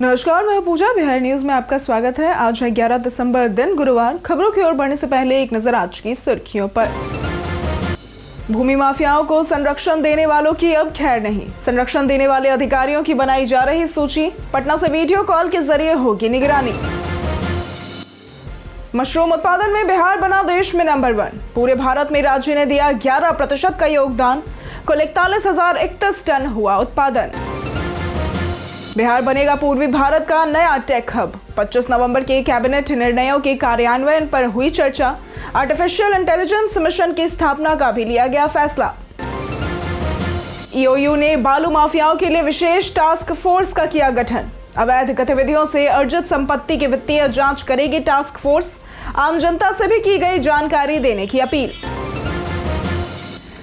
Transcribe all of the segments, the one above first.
नमस्कार, मैं पूजा। बिहार न्यूज में आपका स्वागत है। आज है 11 दिसंबर, दिन गुरुवार। खबरों की ओर बढ़ने से पहले एक नजर आज की सुर्खियों पर। भूमि माफियाओं को संरक्षण देने वालों की अब खैर नहीं। संरक्षण देने वाले अधिकारियों की बनाई जा रही सूची। पटना से वीडियो कॉल के जरिए होगी निगरानी। मशरूम उत्पादन में बिहार बना देश में नंबर 1। पूरे भारत में राज्य ने दिया 11% का योगदान। कुल 41,031 टन हुआ उत्पादन। बिहार बनेगा पूर्वी भारत का नया टेक हब। 25 नवंबर के कैबिनेट निर्णयों के कार्यान्वयन पर हुई चर्चा। आर्टिफिशियल इंटेलिजेंस मिशन की स्थापना का भी लिया गया फैसला। ईओयू ने बालू माफियाओं के लिए विशेष टास्क फोर्स का किया गठन। अवैध गतिविधियों से अर्जित संपत्ति की वित्तीय जांच करेगी टास्क फोर्स। आम जनता से भी की गई जानकारी देने की अपील।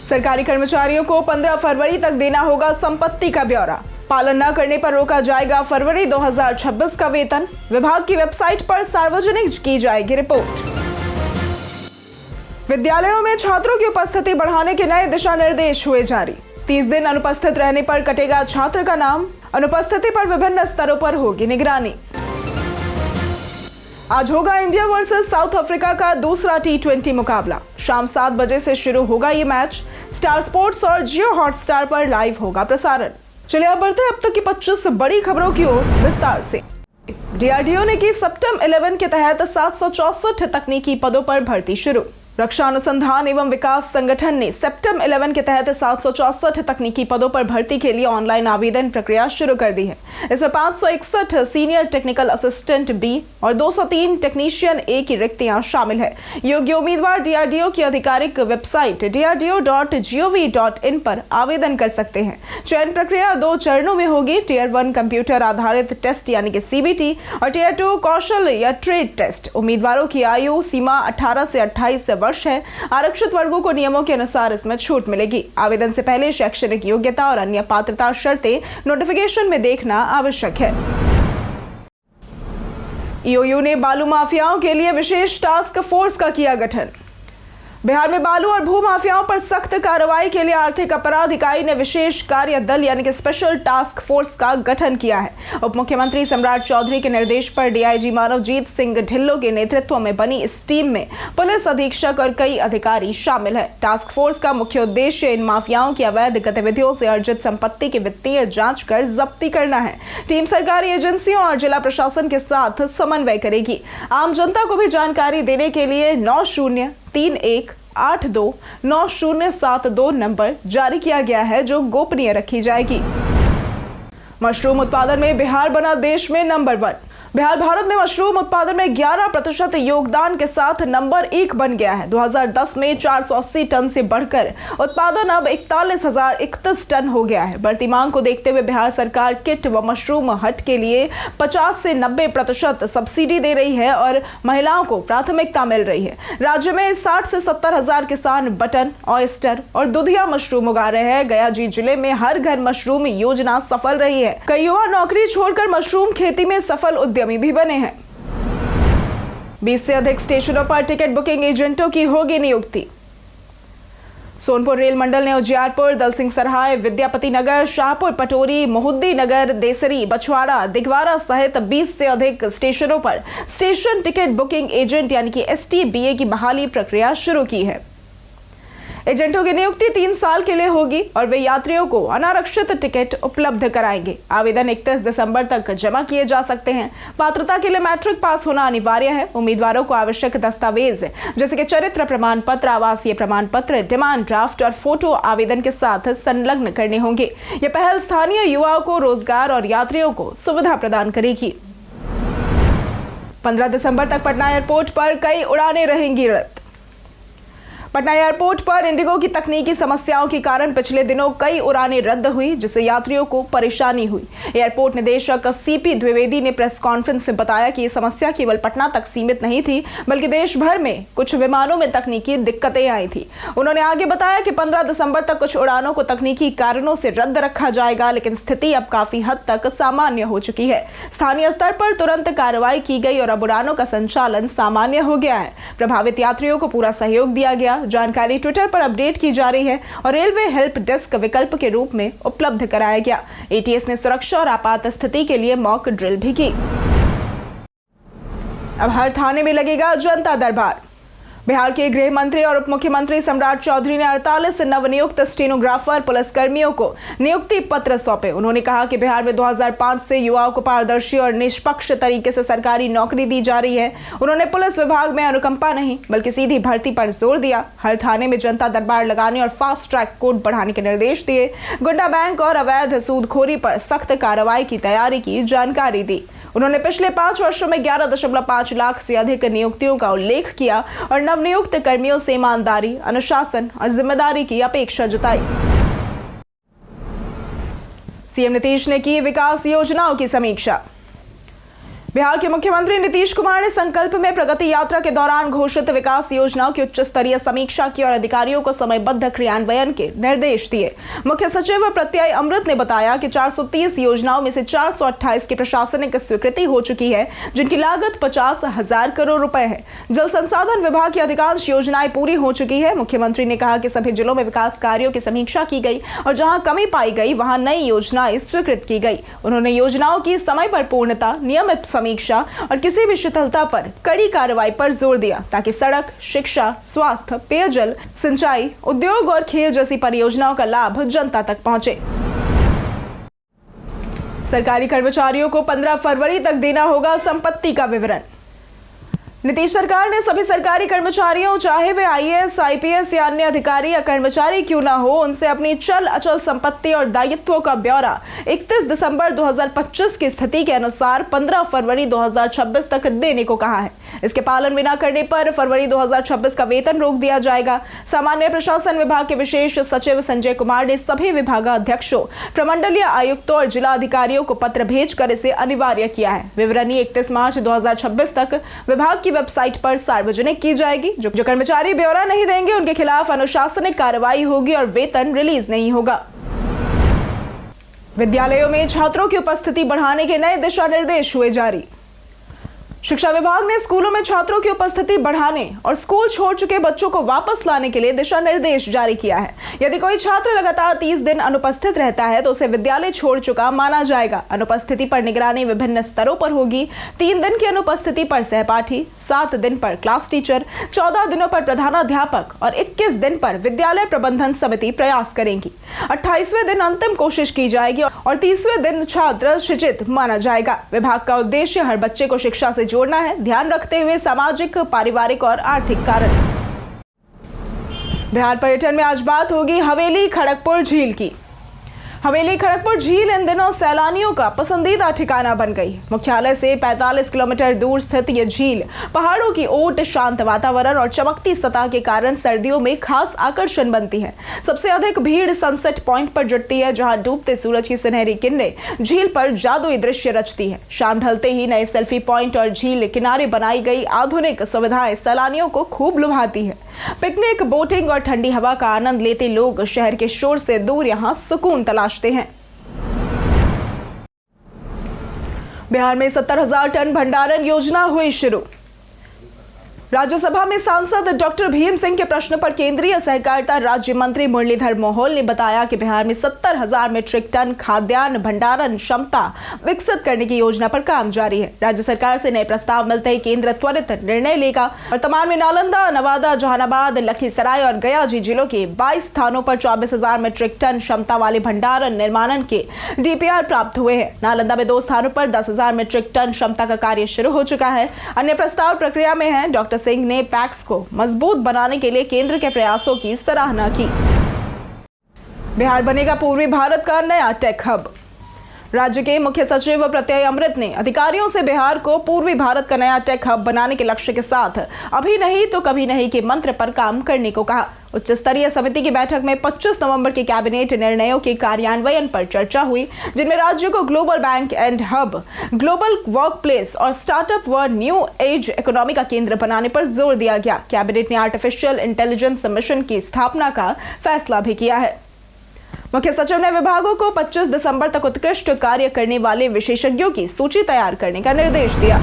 सरकारी कर्मचारियों को 15 फरवरी तक देना होगा संपत्ति का ब्यौरा। पालन न करने पर रोका जाएगा फरवरी 2026 का वेतन। विभाग की वेबसाइट पर सार्वजनिक की जाएगी रिपोर्ट। विद्यालयों में छात्रों की उपस्थिति बढ़ाने के नए दिशा निर्देश हुए जारी। 30 दिन अनुपस्थित रहने पर कटेगा छात्र का नाम। अनुपस्थिति पर विभिन्न स्तरों पर होगी निगरानी। आज होगा इंडिया वर्सेस साउथ अफ्रीका का दूसरा T20 मुकाबला। शाम 7 बजे से शुरू होगा ये मैच। स्टार स्पोर्ट्स और जियो हॉटस्टार पर लाइव होगा प्रसारण। चलिए अब बढ़ते हैं अब तक की 25 बड़ी खबरों की ओर विस्तार से। डीआरडीओ ने की सेप्टेम 11 के तहत 764 तकनीकी पदों पर भर्ती शुरू। रक्षा अनुसंधान एवं विकास संगठन ने सेप्टेम 11 के तहत 764 तकनीकी पदों पर भर्ती के लिए ऑनलाइन आवेदन प्रक्रिया शुरू कर दी है। इसमें 561 सीनियर टेक्निकल असिस्टेंट बी और 203 टेक्नीशियन ए की रिक्तियां शामिल है। योग्य उम्मीदवार डीआरडीओ की आधिकारिक वेबसाइट drdo.gov.in पर आवेदन कर सकते हैं। चयन प्रक्रिया 2 चरणों में होगी। टियर 1 कंप्यूटर आधारित टेस्ट यानी कि सीबीटी और टियर 2 कौशल या ट्रेड टेस्ट। उम्मीदवारों की आयु सीमा 18 से 28 वर्ष है। आरक्षित वर्गों को नियमों के अनुसार इसमें छूट मिलेगी। आवेदन से पहले शैक्षणिक योग्यता और अन्य पात्रता शर्तें नोटिफिकेशन में देखना आवश्यक है। ईओयू ने बालू माफियाओं के लिए विशेष टास्क फोर्स का किया गठन। बिहार में बालू और भू माफियाओं पर सख्त कार्रवाई के लिए आर्थिक अपराध इकाई ने विशेष कार्य दल यानी कि स्पेशल टास्क फोर्स का गठन किया है। उप मुख्यमंत्री सम्राट चौधरी के निर्देश पर डीआईजी मानवजीत सिंह ढिल्लों के नेतृत्व में बनी इस टीम में पुलिस अधीक्षक और कई अधिकारी शामिल है। टास्क फोर्स का मुख्य उद्देश्य इन माफियाओं की अवैध गतिविधियों से अर्जित संपत्ति की वित्तीय जांच कर जब्ती करना है। टीम सरकारी एजेंसियों और जिला प्रशासन के साथ समन्वय करेगी। आम जनता को भी जानकारी देने के लिए 9031829072 नंबर जारी किया गया है, जो गोपनीय रखी जाएगी। मशरूम उत्पादन में बिहार बना देश में नंबर 1। बिहार भारत में मशरूम उत्पादन में 11% योगदान के साथ नंबर 1 बन गया है। 2010 में 480 टन से बढ़कर उत्पादन अब 41,031 टन हो गया है। बढ़ती मांग को देखते हुए बिहार सरकार किट व मशरूम हट के लिए 50 से 90% सब्सिडी दे रही है और महिलाओं को प्राथमिकता मिल रही है। राज्य में 60 से 70 हजार किसान बटन, ऑयस्टर और दुधिया मशरूम उगा रहे हैं। गयाजी जिले में हर घर मशरूम योजना सफल रही है। कई युवा नौकरी छोड़कर मशरूम खेती में सफल उद्यमी भी बने हैं। 20 से अधिक स्टेशनों पर टिकट बुकिंग एजेंटों की होगी नियुक्ति। सोनपुर रेल मंडल ने उजियारपुर, दलसिंह सराय, विद्यापति नगर, शाहपुर पटोरी, मोहुद्दी नगर, देसरी, बछवाड़ा, दिगवारा सहित 20 से अधिक स्टेशनों पर स्टेशन टिकट बुकिंग एजेंट यानी कि STBA की बहाली प्रक्रिया शुरू की है। एजेंटों की नियुक्ति 3 साल के लिए होगी और वे यात्रियों को अनारक्षित टिकट उपलब्ध कराएंगे। आवेदन 31 दिसंबर तक जमा किए जा सकते हैं। पात्रता के लिए मैट्रिक पास होना अनिवार्य है। उम्मीदवारों को आवश्यक दस्तावेज जैसे कि चरित्र प्रमाण पत्र, आवासीय प्रमाण पत्र, डिमांड ड्राफ्ट और फोटो आवेदन के साथ संलग्न करने होंगे। यह पहल स्थानीय युवाओं को रोजगार और यात्रियों को सुविधा प्रदान करेगी। 15 दिसंबर तक पटना एयरपोर्ट पर कई उड़ानें रहेंगी रद्द। पटना एयरपोर्ट पर इंडिगो की तकनीकी समस्याओं के कारण पिछले दिनों कई उड़ानें रद्द हुई, जिससे यात्रियों को परेशानी हुई। एयरपोर्ट निदेशक CP द्विवेदी ने प्रेस कॉन्फ्रेंस में बताया कि ये समस्या केवल पटना तक सीमित नहीं थी, बल्कि देश भर में कुछ विमानों में तकनीकी दिक्कतें आई थी। उन्होंने आगे बताया कि 15 दिसंबर तक कुछ उड़ानों को तकनीकी कारणों से रद्द रखा जाएगा, लेकिन स्थिति अब काफी हद तक सामान्य हो चुकी है। स्थानीय स्तर पर तुरंत कार्रवाई की गई और अब उड़ानों का संचालन सामान्य हो गया है। प्रभावित यात्रियों को पूरा सहयोग दिया गया। जानकारी ट्विटर पर अपडेट की जा रही है और रेलवे हेल्प डेस्क विकल्प के रूप में उपलब्ध कराया गया। एटीएस ने सुरक्षा और आपात स्थिति के लिए मॉक ड्रिल भी की। अब हर थाने में लगेगा जनता दरबार। बिहार के गृह मंत्री और उप मुख्यमंत्री सम्राट चौधरी ने 48 नवनियुक्त स्टेनोग्राफर पुलिसकर्मियों को नियुक्ति पत्र सौंपे। उन्होंने कहा कि बिहार में 2005 से युवाओं को पारदर्शी और निष्पक्ष तरीके से सरकारी नौकरी दी जा रही है। उन्होंने पुलिस विभाग में अनुकंपा नहीं बल्कि सीधी भर्ती पर जोर दिया। हर थाने में जनता दरबार लगाने और फास्ट ट्रैक कोर्ट बढ़ाने के निर्देश दिए। गुंडा बैंक और अवैध सूदखोरी पर सख्त कार्रवाई की तैयारी की जानकारी दी। उन्होंने पिछले 5 वर्षों में 11.5 लाख से अधिक नियुक्तियों का उल्लेख किया और नवनियुक्त कर्मियों से ईमानदारी, अनुशासन और जिम्मेदारी की अपेक्षा जताई। सीएम नीतीश ने की विकास योजनाओं की समीक्षा। बिहार के मुख्यमंत्री नीतीश कुमार ने संकल्प में प्रगति यात्रा के दौरान घोषित विकास योजनाओं की उच्च स्तरीय समीक्षा की और अधिकारियों को समयबद्ध क्रियान्वयन के निर्देश दिए। मुख्य सचिव प्रत्यय अमृत ने बताया कि 430 योजनाओं में से 428 की प्रशासनिक स्वीकृति हो चुकी है, जिनकी लागत 50,000 करोड़ रुपए है। जल संसाधन विभाग की अधिकांश योजनाएं पूरी हो चुकी है। मुख्यमंत्री ने कहा कि सभी जिलों में विकास कार्यों की समीक्षा की गई और जहां कमी पाई गई वहां नई योजनाएं स्वीकृत की गई। उन्होंने योजनाओं की समय पर पूर्णता, नियमित समीक्षा और किसी भी शिथिलता पर कड़ी कार्रवाई पर जोर दिया ताकि सड़क, शिक्षा, स्वास्थ्य, पेयजल, सिंचाई, उद्योग और खेल जैसी परियोजनाओं का लाभ जनता तक पहुंचे। सरकारी कर्मचारियों को 15 फरवरी तक देना होगा संपत्ति का विवरण। नीतीश सरकार ने सभी सरकारी कर्मचारियों, चाहे वे आईएएस, आईपीएस या अन्य अधिकारी या कर्मचारी क्यों ना हो, उनसे अपनी चल अचल संपत्ति और दायित्वों का ब्यौरा 31 दिसंबर 2025 की स्थिति के अनुसार 15 फरवरी 2026 तक देने को कहा है। इसके पालन बिना करने पर फरवरी 2026 का वेतन रोक दिया जाएगा। सामान्य प्रशासन विभाग के विशेष सचिव संजय कुमार ने सभी विभागाध्यक्षों, प्रमंडलीय आयुक्तों और जिला अधिकारियों को पत्र भेजकर इसे अनिवार्य किया है। विवरणी 31 मार्च 2026 तक विभाग की वेबसाइट पर सार्वजनिक की जाएगी। जो कर्मचारी ब्यौरा नहीं देंगे उनके खिलाफ अनुशासनिक कार्रवाई होगी और वेतन रिलीज नहीं होगा। विद्यालयों में छात्रों की उपस्थिति बढ़ाने के नए दिशा निर्देश हुए जारी। शिक्षा विभाग ने स्कूलों में छात्रों की उपस्थिति बढ़ाने और स्कूल छोड़ चुके बच्चों को वापस लाने के लिए दिशा निर्देश जारी किया है। यदि कोई छात्र लगातार 30 दिन अनुपस्थित रहता है तो उसे विद्यालय छोड़ चुका माना जाएगा। अनुपस्थिति पर निगरानी विभिन्न स्तरों पर होगी। 3 दिन की अनुपस्थिति पर सहपाठी, 7 दिन पर क्लास टीचर, 14 दिनों पर प्रधानाध्यापक और 21 दिन पर विद्यालय प्रबंधन समिति प्रयास करेंगी। 28वें दिन अंतिम कोशिश की जाएगी और 30वें दिन छात्र शिक्षित माना जाएगा। विभाग का उद्देश्य हर बच्चे को शिक्षा से जोड़ना है, ध्यान रखते हुए सामाजिक, पारिवारिक और आर्थिक कारण। बिहार पर्यटन में आज बात होगी हवेली खड़गपुर झील की। हवेली खड़गपुर झील इन दिनों सैलानियों का पसंदीदा ठिकाना बन गई। मुख्यालय से 45 किलोमीटर दूर स्थित यह झील पहाड़ों की ओट, शांत वातावरण और चमकती सतह के कारण सर्दियों में खास आकर्षण बनती है। सबसे अधिक भीड़ सनसेट पॉइंट पर जुटती है, जहां डूबते सूरज की सुनहरी किरणें झील पर जादुई दृश्य रचती है। शाम ढलते ही नए सेल्फी पॉइंट और झील किनारे बनाई गई आधुनिक सुविधाएं सैलानियों को खूब लुभाती है। पिकनिक, बोटिंग और ठंडी हवा का आनंद लेते लोग शहर के शोर से दूर यहां सुकून तलाशते हैं। बिहार में 70,000 टन भंडारण योजना हुई शुरू। राज्यसभा में सांसद डॉक्टर भीम सिंह के प्रश्न पर केंद्रीय सहकारिता राज्य मंत्री मुरलीधर मोहोल ने बताया कि बिहार में 70,000 मीट्रिक टन खाद्यान्न भंडारण क्षमता विकसित करने की योजना पर काम जारी है। राज्य सरकार से नए प्रस्ताव मिलते ही केंद्र त्वरित निर्णय लेगा। वर्तमान में नालंदा, नवादा, जहानाबाद, लखीसराय और गया जिलों के 22 स्थानों पर 24,000 मीट्रिक टन क्षमता वाले भंडारण निर्माण के डीपीआर प्राप्त हुए हैं। नालंदा में 2 स्थानों पर 10,000 मीट्रिक टन क्षमता का कार्य शुरू हो चुका है। अन्य प्रस्ताव प्रक्रिया में है। डॉक्टर सिंह ने पैक्स को मजबूत बनाने के लिए केंद्र के प्रयासों की सराहना की। बिहार बनेगा पूर्वी भारत का नया टेक हब। राज्य के मुख्य सचिव प्रत्यय अमृत ने अधिकारियों से बिहार को पूर्वी भारत का नया टेक हब बनाने के लक्ष्य के साथ अभी नहीं तो कभी नहीं के मंत्र पर काम करने को कहा। उच्च स्तरीय समिति की बैठक में 25 नवंबर के कैबिनेट निर्णयों के कार्यान्वयन पर चर्चा हुई, जिनमें राज्य को global bank and hub, global work place और स्टार्टअप व न्यू एज इकोनॉमी का केंद्र बनाने पर जोर दिया गया। कैबिनेट ने आर्टिफिशियल इंटेलिजेंस मिशन की स्थापना का फैसला भी किया है। मुख्य सचिव ने विभागों को 25 दिसंबर तक उत्कृष्ट कार्य करने वाले विशेषज्ञों की सूची तैयार करने का निर्देश दिया।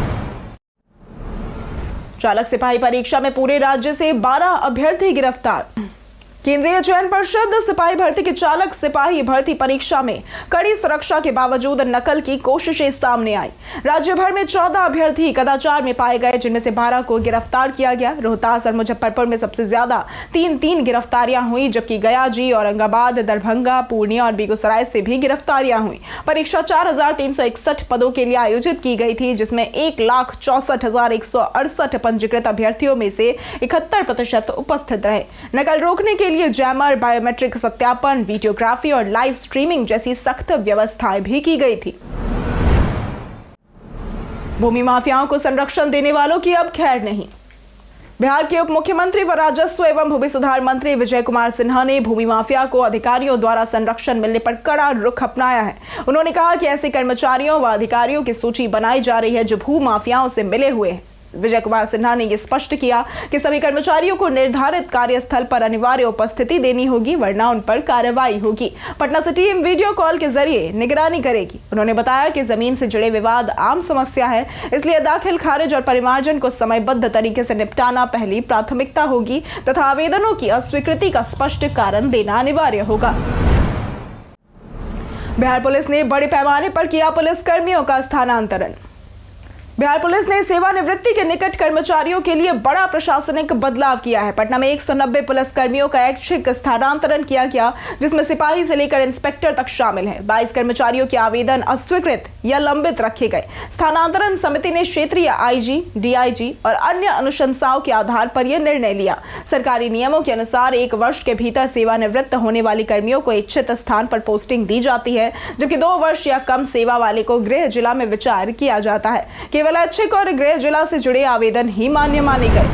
चालक सिपाही परीक्षा में पूरे राज्य से 12 अभ्यर्थी गिरफ्तार। केंद्रीय चयन पर्षद सिपाही भर्ती की चालक सिपाही भर्ती परीक्षा में कड़ी सुरक्षा के बावजूद नकल की कोशिशें सामने आई। राज्य भर में 14 अभ्यर्थी कदाचार में पाए गए, जिनमें से 12 को गिरफ्तार किया गया। रोहतास और मुजफ्फरपुर में सबसे ज्यादा 3 गिरफ्तारियां हुई, जबकि गया जी, औरंगाबाद, दरभंगा, पूर्णिया और बेगूसराय से भी गिरफ्तारियां हुई। परीक्षा 4361 पदों के लिए आयोजित की गई थी, जिसमें 1,64,168 पंजीकृत अभ्यर्थियों में से 71% उपस्थित रहे। नकल रोकने के लिए जैमर, बायोमेट्रिक सत्यापन, वीडियोग्राफी और लाइव स्ट्रीमिंग जैसी सख्त व्यवस्थाएं भी की गई थी। भूमि माफियाओं को संरक्षण देने वालों की अब खैर नहीं। बिहार के उप मुख्यमंत्री व राजस्व एवं भूमि सुधार मंत्री विजय कुमार सिन्हा ने भूमि माफिया को अधिकारियों द्वारा संरक्षण मिलने पर कड़ा रुख अपनाया है। उन्होंने कहा कि ऐसे कर्मचारियों व अधिकारियों की सूची बनाई जा रही है जो भू माफियाओं से मिले हुए हैं। विजय कुमार सिन्हा ने यह स्पष्ट किया कि सभी कर्मचारियों को निर्धारित कार्यस्थल पर अनिवार्य उपस्थिति देनी होगी, वरना उन पर कार्रवाई होगी। पटना से टीम वीडियो कॉल के जरिए निगरानी करेगी। उन्होंने बताया कि जमीन से जुड़े विवाद आम समस्या है, इसलिए दाखिल, खारिज और परिमार्जन को समयबद्ध तरीके से निपटाना पहली प्राथमिकता होगी तथा आवेदनों की अस्वीकृति का स्पष्ट कारण देना अनिवार्य होगा। बिहार पुलिस ने बड़े पैमाने पर किया पुलिस कर्मियों का स्थानांतरण। बिहार पुलिस ने सेवानिवृत्ति के निकट कर्मचारियों के लिए बड़ा प्रशासनिक बदलाव किया है। पटना में 190 पुलिस कर्मियों का ऐच्छिक स्थानांतरण किया गया, जिसमें सिपाही से लेकर इंस्पेक्टर तक शामिल है। 22 कर्मचारियों के आवेदन अस्वीकृत या लंबित रखे गए। स्थानांतरण समिति ने क्षेत्रीय आईजी, डीआईजी और अन्य अनुशंसाओं के आधार पर यह निर्णय लिया। सरकारी नियमों के अनुसार 1 वर्ष के भीतर सेवानिवृत्त होने वाले कर्मियों को इच्छित स्थान पर पोस्टिंग दी जाती है, जबकि 2 वर्ष या कम सेवा वाले को गृह जिला में विचार किया जाता है। केवल ऐच्छिक और गृह जिला से जुड़े आवेदन ही मान्य माने गए।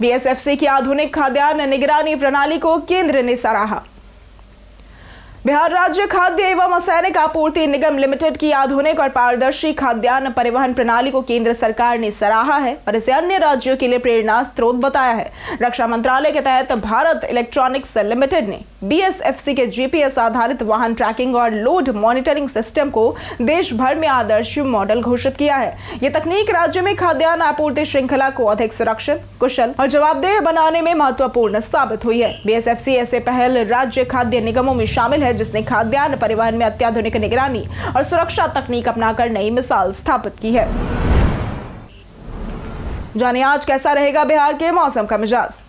बीएसएफसी की आधुनिक खाद्यान्न निगरानी प्रणाली को केंद्र ने सराहा। बिहार राज्य खाद्य एवं असैनिक आपूर्ति निगम लिमिटेड की आधुनिक और पारदर्शी खाद्यान्न परिवहन प्रणाली को केंद्र सरकार ने सराहा है और इसे अन्य राज्यों के लिए प्रेरणा स्रोत बताया है। रक्षा मंत्रालय के तहत भारत इलेक्ट्रॉनिक्स लिमिटेड ने बीएसएफसी के जीपीएस आधारित वाहन ट्रैकिंग और लोड मॉनिटरिंग सिस्टम को देश भर में आदर्श मॉडल घोषित किया है। यह तकनीक राज्य में खाद्यान्न आपूर्ति श्रृंखला को अधिक सुरक्षित, कुशल और जवाबदेह बनाने में महत्वपूर्ण साबित हुई है। बीएसएफसी ऐसे पहल राज्य खाद्य निगमों में शामिल है जिसने खाद्यान्न परिवहन में अत्याधुनिक निगरानी और सुरक्षा तकनीक अपनाकर नई मिसाल स्थापित की है। जानिए आज कैसा रहेगा बिहार के मौसम का मिजाज।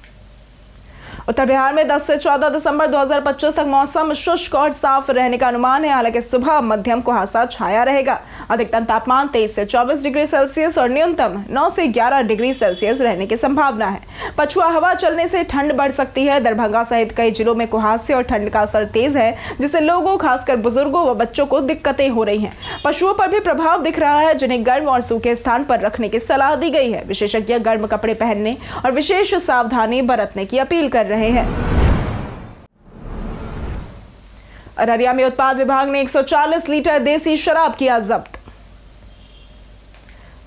उत्तर बिहार में 10 से 14 दिसंबर 2025 तक मौसम शुष्क और साफ रहने का अनुमान है। हालांकि सुबह मध्यम कुहासा छाया रहेगा। अधिकतम तापमान 23 से 24 डिग्री सेल्सियस और न्यूनतम 9 से 11 डिग्री सेल्सियस रहने की संभावना है। पछुआ हवा चलने से ठंड बढ़ सकती है। दरभंगा सहित कई जिलों में कुहासे और ठंड का असर तेज है, जिससे लोगों, खासकर बुजुर्गों व बच्चों को दिक्कतें हो रही हैं। पशुओं पर भी प्रभाव दिख रहा है, जिन्हें गर्म और सूखे स्थान पर रखने की सलाह दी गई है। विशेषज्ञ गर्म कपड़े पहनने और विशेष सावधानी बरतने की अपील कर रहे हैं। अररिया में उत्पाद विभाग ने 140 लीटर देसी शराब किया जब्त।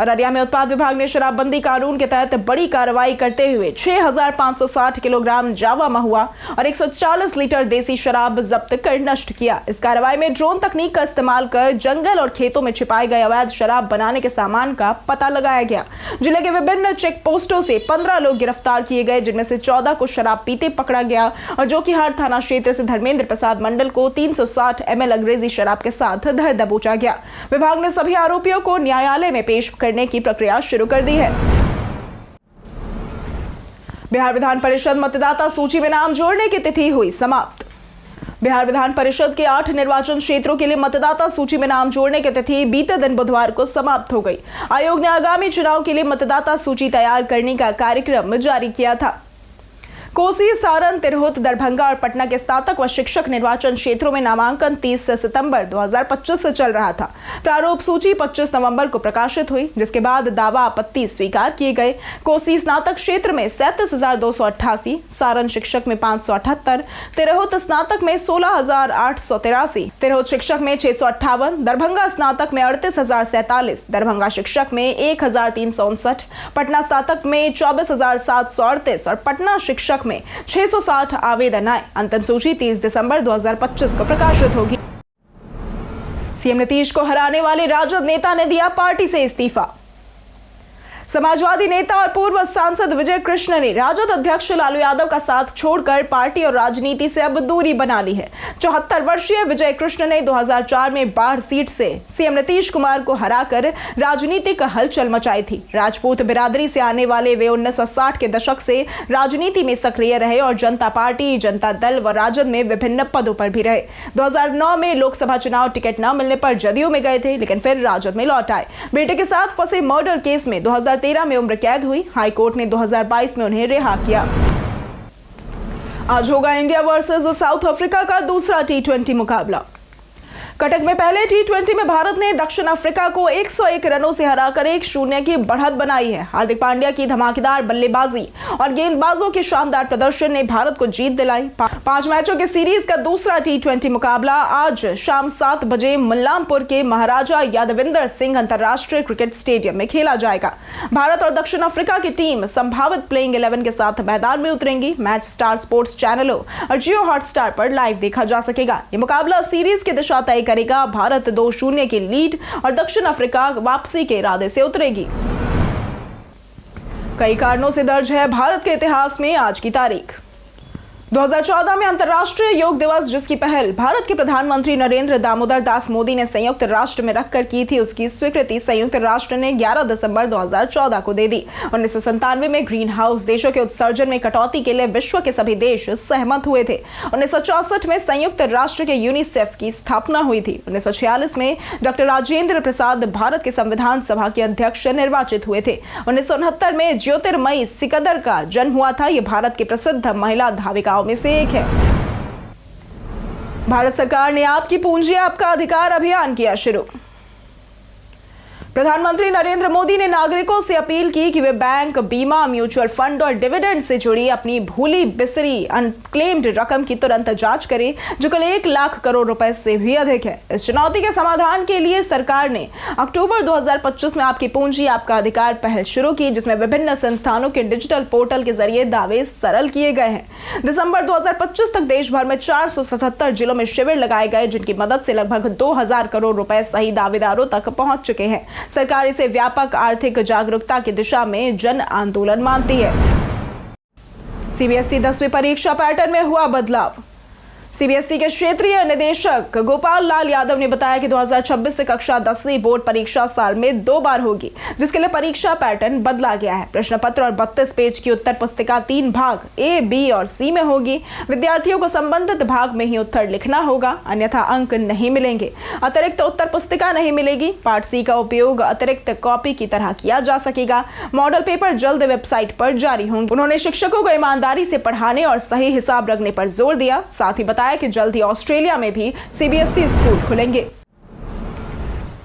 अररिया में उत्पाद विभाग ने शराबबंदी कानून के तहत बड़ी कार्रवाई करते हुए 6560 किलोग्राम जावा महुआ और 140 लीटर देसी शराब जब्त कर नष्ट किया। इस कार्रवाई में ड्रोन तकनीक का इस्तेमाल कर जंगल और खेतों में छिपाए गए अवैध शराब बनाने के सामान का पता लगाया गया। जिले के विभिन्न चेक पोस्टों से 15 लोग गिरफ्तार किए गए, जिनमें से 14 को शराब पीते पकड़ा गया और जोकीहाट थाना क्षेत्र से धर्मेंद्र प्रसाद मंडल को 360 ml अंग्रेजी शराब के साथ धर दबोचा गया। विभाग ने सभी आरोपियों को न्यायालय में पेश करने की प्रक्रिया शुरू कर दी है। बिहार विधान परिषद मतदाता सूची में नाम जोड़ने की तिथि हुई समाप्त। बिहार विधान परिषद के 8 निर्वाचन क्षेत्रों के लिए मतदाता सूची में नाम जोड़ने की तिथि बीते दिन बुधवार को समाप्त हो गई। आयोग ने आगामी चुनाव के लिए मतदाता सूची तैयार करने का कार्यक्रम जारी किया था। कोसी, सारण, तिरहुत, दरभंगा और पटना के स्नातक व शिक्षक निर्वाचन क्षेत्रों में नामांकन 30 सितंबर 2025 से चल रहा था। प्रारूप सूची 25 नवंबर को प्रकाशित हुई, जिसके बाद दावा आपत्ति स्वीकार किए गए। कोसी स्नातक क्षेत्र में 37,288, सारण शिक्षक में 578, तिरहुत स्नातक में 16,883, तिरहुत शिक्षक में 658, दरभंगा स्नातक में 38,047, दरभंगा शिक्षक में 1,359, पटना स्नातक में 24,738 और पटना शिक्षक में 660 आवेदन आए। अंतिम सूची 30 दिसंबर 2025 को प्रकाशित होगी। सीएम नीतीश को हराने वाले राजद नेता ने दिया पार्टी से इस्तीफा। समाजवादी नेता और पूर्व सांसद विजय कृष्ण ने राजद अध्यक्ष लालू यादव का साथ छोड़कर पार्टी और राजनीति से अब दूरी बना ली है। 74 वर्षीय विजय कृष्ण ने 2004 में बाढ़ सीट से सीएम नीतीश कुमार को हराकर राजनीतिक हलचल मचाई थी। राजपूत बिरादरी से आने वाले वे 1960 के दशक से राजनीति में सक्रिय रहे और जनता पार्टी, जनता दल व राजद में विभिन्न पदों पर भी रहे। 2009 में लोकसभा चुनाव टिकट न मिलने पर जदयू में गए थे, लेकिन फिर राजद में लौट आए। बेटे के साथ फंसे मर्डर केस में 2013 में उम्र कैद हुई। हाईकोर्ट ने 2022 में उन्हें रिहा किया। आज होगा इंडिया वर्सेस साउथ अफ्रीका का दूसरा T20 मुकाबला। कटक में पहले T20 में भारत ने दक्षिण अफ्रीका को 101 रनों से हराकर 1-0 की बढ़त बनाई है। हार्दिक पांड्या की धमाकेदार बल्लेबाजी और गेंदबाजों के शानदार प्रदर्शन ने भारत को जीत दिलाई। 5 मैचों के सीरीज का दूसरा T20 मुकाबला आज शाम 7 बजे मल्लामपुर के महाराजा यादविंदर सिंह अंतर्राष्ट्रीय क्रिकेट स्टेडियम में खेला जाएगा। भारत और दक्षिण अफ्रीका की टीम संभावित प्लेइंग 11 के साथ मैदान में उतरेंगी। मैच स्टार स्पोर्ट्स चैनलों और जियो हॉटस्टार पर लाइव देखा जा सकेगा। ये मुकाबला सीरीज की दिशा तय करेगा। भारत 2-0 की लीड और दक्षिण अफ्रीका वापसी के इरादे से उतरेगी। कई कारणों से दर्ज है भारत के इतिहास में आज की तारीख। 2014 में अंतर्राष्ट्रीय योग दिवस, जिसकी पहल भारत के प्रधानमंत्री नरेंद्र दामोदर दास मोदी ने संयुक्त राष्ट्र में रखकर की थी, उसकी स्वीकृति संयुक्त राष्ट्र ने 11 दिसंबर 2014 को दे दी। 1997 में ग्रीन हाउस देशों के उत्सर्जन में कटौती के लिए विश्व के सभी देश सहमत हुए थे। 1964 में संयुक्त राष्ट्र के यूनिसेफ की स्थापना हुई थी। 1946 में डॉक्टर राजेंद्र प्रसाद भारत के संविधान सभा के अध्यक्ष निर्वाचित हुए थे। 1969 में ज्योतिर्मयी सिकंदर का जन्म हुआ था। ये भारत की प्रसिद्ध महिला धाविका में से एक है। भारत सरकार ने आपकी पूंजी आपका अधिकार अभियान किया शुरू। प्रधानमंत्री नरेंद्र मोदी ने नागरिकों से अपील की कि वे बैंक, बीमा, म्यूचुअल फंड और डिविडेंड से जुड़ी अपनी भूली बिसरी अनक्लेम्ड रकम की तुरंत जांच करें, जो कल 1 लाख करोड़ रुपए से भी अधिक है। इस चुनौती के समाधान के लिए सरकार ने अक्टूबर 2025 में आपकी पूंजी आपका अधिकार पहल शुरू की, जिसमें विभिन्न संस्थानों के डिजिटल पोर्टल के जरिए दावे सरल किए गए हैं। दिसंबर 2025 तक देश भर में 477 जिलों में शिविर लगाए गए, जिनकी मदद से लगभग 2000 करोड़ रुपए सही दावेदारों तक पहुंच चुके हैं। सरकार इसे व्यापक आर्थिक जागरूकता की दिशा में जन आंदोलन मानती है। सीबीएसई 10वीं परीक्षा पैटर्न में हुआ बदलाव। सीबीएसई के क्षेत्रीय निदेशक गोपाल लाल यादव ने बताया कि 2026 से कक्षा 10वीं बोर्ड परीक्षा साल में 2 बार होगी, जिसके लिए परीक्षा पैटर्न बदला गया है। प्रश्न पत्र और 32 पेज की उत्तर पुस्तिका 3 भाग ए, बी और सी में होगी। विद्यार्थियों को संबंधित भाग में ही उत्तर लिखना होगा, अन्यथा अंक नहीं मिलेंगे। अतिरिक्त उत्तर पुस्तिका नहीं मिलेगी। पार्ट सी का उपयोग अतिरिक्त कॉपी की तरह किया जा सकेगा। मॉडल पेपर जल्द वेबसाइट पर जारी होंगे। उन्होंने शिक्षकों को ईमानदारी से पढ़ाने और सही हिसाब रखने पर जोर दिया। साथ ही बताया कि जल्द ही ऑस्ट्रेलिया में भी सीबीएसई स्कूल खुलेंगे।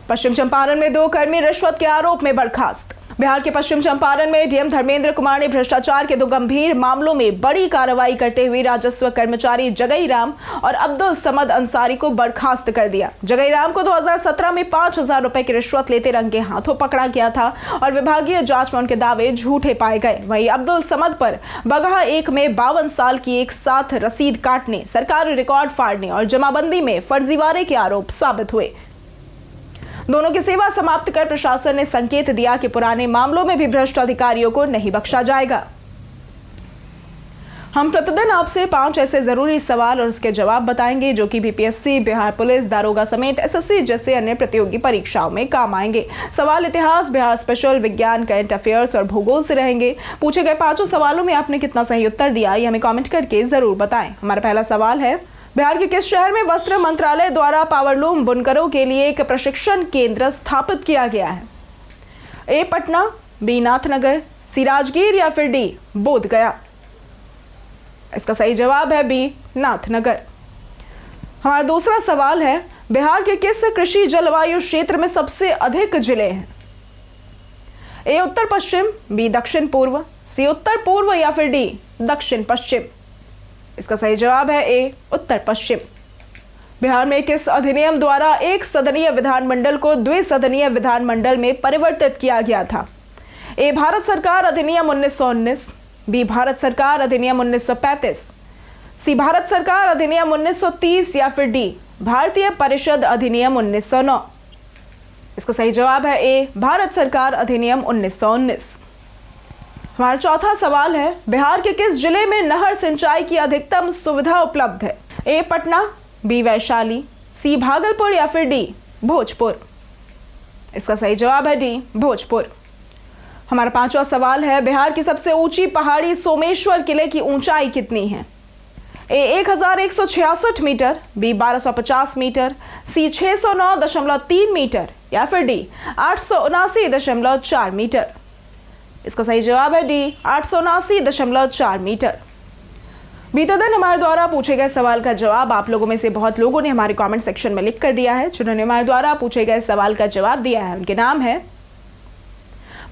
पश्चिम चंपारण में 2 कर्मी रिश्वत के आरोप में बर्खास्त। बिहार के पश्चिम चंपारण में डीएम धर्मेंद्र कुमार ने भ्रष्टाचार के 2 गंभीर मामलों में बड़ी कार्रवाई करते हुए राजस्व कर्मचारी जगई राम और अब्दुल समद अंसारी को बर्खास्त कर दिया। जगई राम को 2017 में 5000 रुपए की रिश्वत लेते रंगे हाथों पकड़ा गया था और विभागीय जांच में उनके दावे झूठे पाए गए। वहीं अब्दुल समद पर बगहा 1 में 52 साल की एक साथ रसीद काटने, सरकारी रिकॉर्ड फाड़ने और जमाबंदी में फर्जीवाड़े के आरोप साबित हुए। दोनों की सेवा समाप्त कर प्रशासन ने संकेत दिया कि पुराने मामलों में भी भ्रष्ट अधिकारियों को नहीं बख्शा जाएगा। हम प्रतिदिन आपसे 5 ऐसे जरूरी सवाल और उसके जवाब बताएंगे जो कि बीपीएससी, बिहार पुलिस, दारोगा समेत एसएससी जैसे अन्य प्रतियोगी परीक्षाओं में काम आएंगे। सवाल इतिहास, बिहार स्पेशल, विज्ञान, करंट अफेयर्स और भूगोल से रहेंगे। पूछे गए 5 सवालों में आपने कितना सही उत्तर दिया, ये हमें कॉमेंट करके जरूर बताएं। हमारा पहला सवाल है, बिहार के किस शहर में वस्त्र मंत्रालय द्वारा पावरलूम बुनकरों के लिए एक प्रशिक्षण केंद्र स्थापित किया गया है? ए पटना, बी नाथनगर, सी राजगीर या फिर डी बोधगया? इसका सही जवाब है बी नाथनगर। हमारा दूसरा सवाल है, बिहार के किस कृषि जलवायु क्षेत्र में सबसे अधिक जिले हैं? ए उत्तर पश्चिम, बी दक्षिण पूर्व, सी उत्तर पूर्व या फिर डी दक्षिण पश्चिम? इसका सही जवाब है ए उत्तर पश्चिम। बिहार में किस अधिनियम द्वारा 1 सदनीय विधानमंडल को 2 सदनीय विधानमंडल में परिवर्तित किया गया था? ए भारत सरकार अधिनियम 1919, बी भारत सरकार अधिनियम 1935, सी भारत सरकार अधिनियम 1930 या फिर डी भारतीय परिषद अधिनियम 1909? इसका सही जवाब है ए भारत सरकार अधिनियम 1919। हमारा चौथा सवाल है, बिहार के किस जिले में नहर सिंचाई की अधिकतम सुविधा उपलब्ध है? ए पटना, बी वैशाली, सी भागलपुर या फिर डी भोजपुर। इसका सही जवाब है डी भोजपुर। हमारा पांचवा सवाल है, बिहार की सबसे ऊंची पहाड़ी सोमेश्वर किले की ऊंचाई कितनी है? ए 1166 मीटर, बी 1250 मीटर, सी 609.3 मीटर या फिर डी 879.4 मीटर। इसका सही जवाब है डी 879.4 मीटर। बीते दिन हमारे द्वारा पूछे गए सवाल का जवाब आप लोगों में से बहुत लोगों ने हमारे कमेंट सेक्शन में लिख कर दिया है। जिन्होंने हमारे द्वारा पूछे गए सवाल का जवाब दिया है उनके नाम है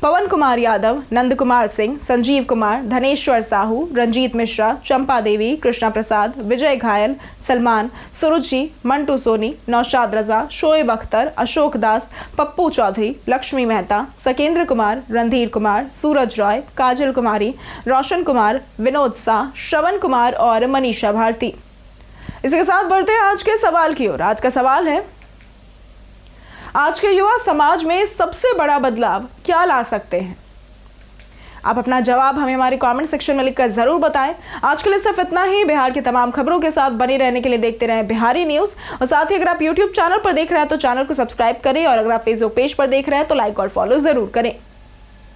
पवन कुमार यादव, नंद कुमार सिंह, संजीव कुमार, धनेश्वर साहू, रंजीत मिश्रा, चंपा देवी, कृष्णा प्रसाद, विजय घायल, सलमान, सुरुचि, मंटू सोनी, नौशाद रजा, शोएब अख्तर, अशोक दास, पप्पू चौधरी, लक्ष्मी मेहता, सकेंद्र कुमार, रणधीर कुमार, सूरज रॉय, काजल कुमारी, रोशन कुमार, विनोद शाह, श्रवण कुमार और मनीषा भारती। इसी के साथ बढ़ते हैं आज के सवाल की ओर। आज का सवाल है, आज के युवा समाज में सबसे बड़ा बदलाव क्या ला सकते हैं? आप अपना जवाब हमें हमारे कमेंट सेक्शन में लिखकर जरूर बताएं। आज के लिए सिर्फ इतना ही। बिहार की तमाम खबरों के साथ बने रहने के लिए देखते रहें बिहारी न्यूज। और साथ ही अगर आप यूट्यूब चैनल पर देख रहे हैं तो चैनल को सब्सक्राइब करें, और अगर आप फेसबुक पेज पर देख रहे हैं तो लाइक और फॉलो जरूर करें।